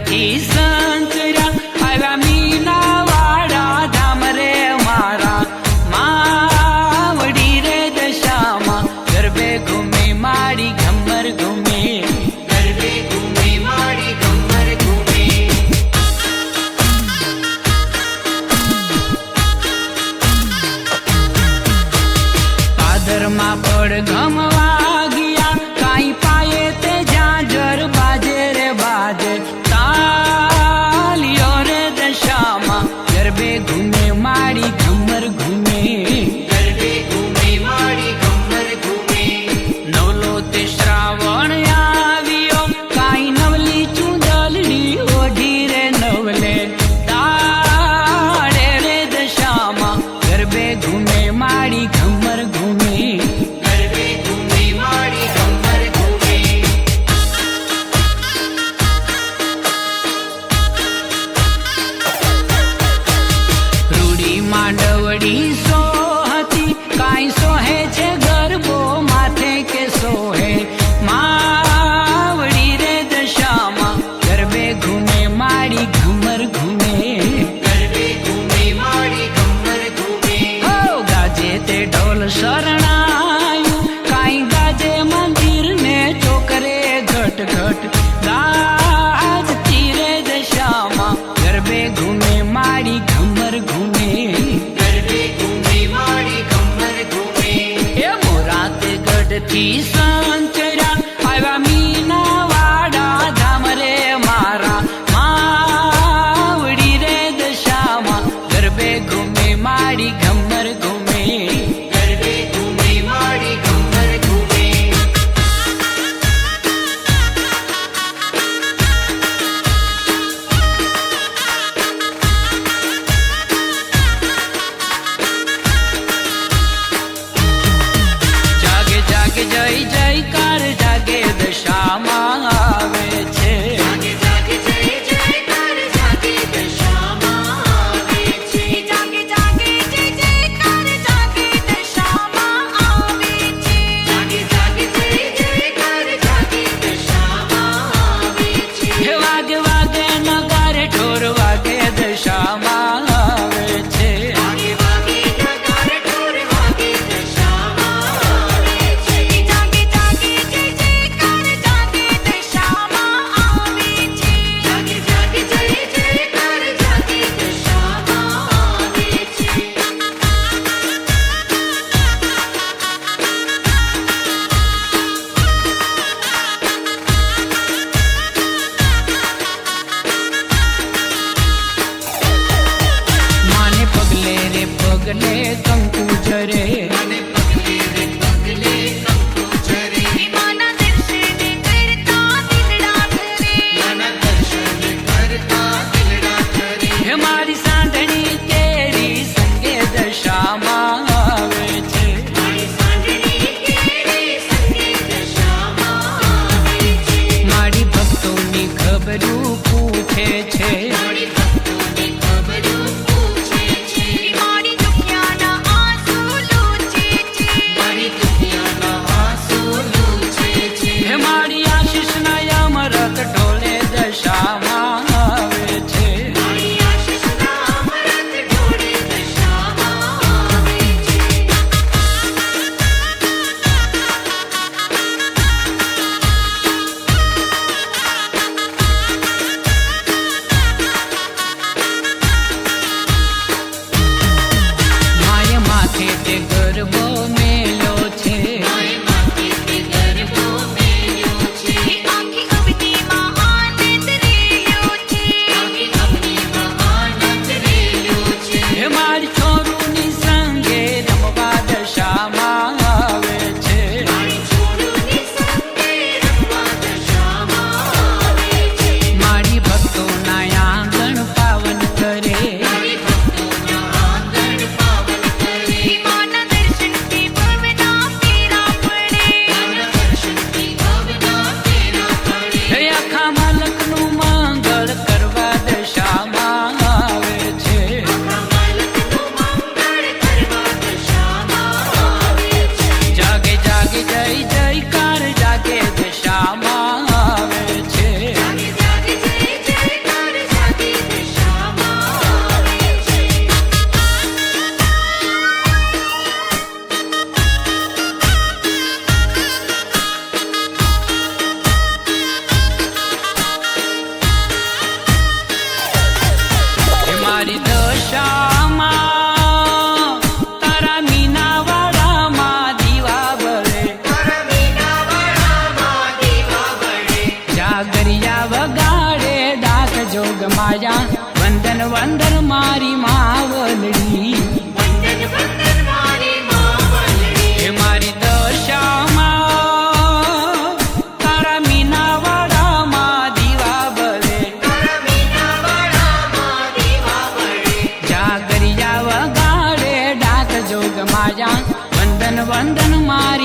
થી સંતર્યા આવ્યા મીનાવાડા ધામ રે મારા માવડી રે દશામાં ગરબે ઘૂમે માડી ઘમર ઘૂમે ગરબે ઘૂમે માડી ઘમર ઘૂમે પાદરમાં પડ ગમવા ગયા કાંઈ પાયે તે જાજર બાજે રે બાજે તાલિયો રે દશામાં ગરબે ઘૂમે માડી ઘમર ઘૂમે ગરબે ઘૂમે માડી ઘમર ઘૂમે નવલો તે શ્રાવણ આવ્યો કાંઈ નવલી ચૂંદલડી ઓઢી રે નવલે તાળે રે દશામાં ગરબે ઘૂમે માડી ઘમર ઘૂમે ગરબે ઘૂમે માડી ઘમર ઘૂમે રૂડી માંડવડી સોહતી કાંઈ સોહે છે ગરબો માથે કે સોહે માવડી રે દશામાં ગરબે ઘૂમે માડી ઘમર ઘૂમે ગરબે ઘૂમે માડી ઘમર ઘૂમે હો ગાજે તે ઢોલ શરણાયું કાંઈ ગાજે મંદિર ને ચોકરે ઘટ ઘટ ગાજતી રે દશામાં ગરબે ઘૂમે માડી ઘમર ઘૂમે ગરબે ઘૂમે માડી ઘમર ઘૂમે એ મોરાતે ગઢથી સંચર્યા આવ્યા મીનાવાડા ધામ રે મારા માવડી રે દશામાં ગરબે ઘૂમે માડી ઘમર ઘૂમે ગરબે ઘૂમે માડી ઘમર ઘૂમે જાગે જાગે જય જયકાર જાગે દશામાં આવે છે જાગે જાગે જય જયકાર જાગે દશામાં આવે છે જાગે જાગે જય જયકાર જાગે દશામાં આવે છે જાગે જાગે જય જયકાર જાગે દશામાં આવે છે હે વાગે વાગે નગારે ઢોર વાગે દશામાં આવે છે વાગે વાગે નગાર ઢોર વાગે દશામાં આવે છે જાગે જાગે જય જયકાર જાગે દશામાં આવે છે જાગે જાગે જય જયકાર જાગે દશામાં આવે છે માને પગલે રે પગલે કંકુ જરે મને પગલે રે પગલે કંકુ ઝરે માના દર્શન કરતા દિલડા ધરે માના દર્શન કરતા દિલડા ધરે હે મારી સાંઢણી કેરી સંગે દશામાં આવે છે મારી સાંજની કેરી સંગે દશામાં આવે છે મારી ભક્તોની ખબરું પૂછે છે મારી ભક્તોની ખબરો પૂછે છે મારી દુખિયાના વંદન વંદન મારી માવલડી વંદન વંદન મારી માવલડી હે મારી દશામાં તારા મીનાવાડામાં દીવા બળે તારા મીનાવાડામાં દીવા બળે જાગરિયા વગાડે ડાક જોગ માયા વંદન વંદન મારી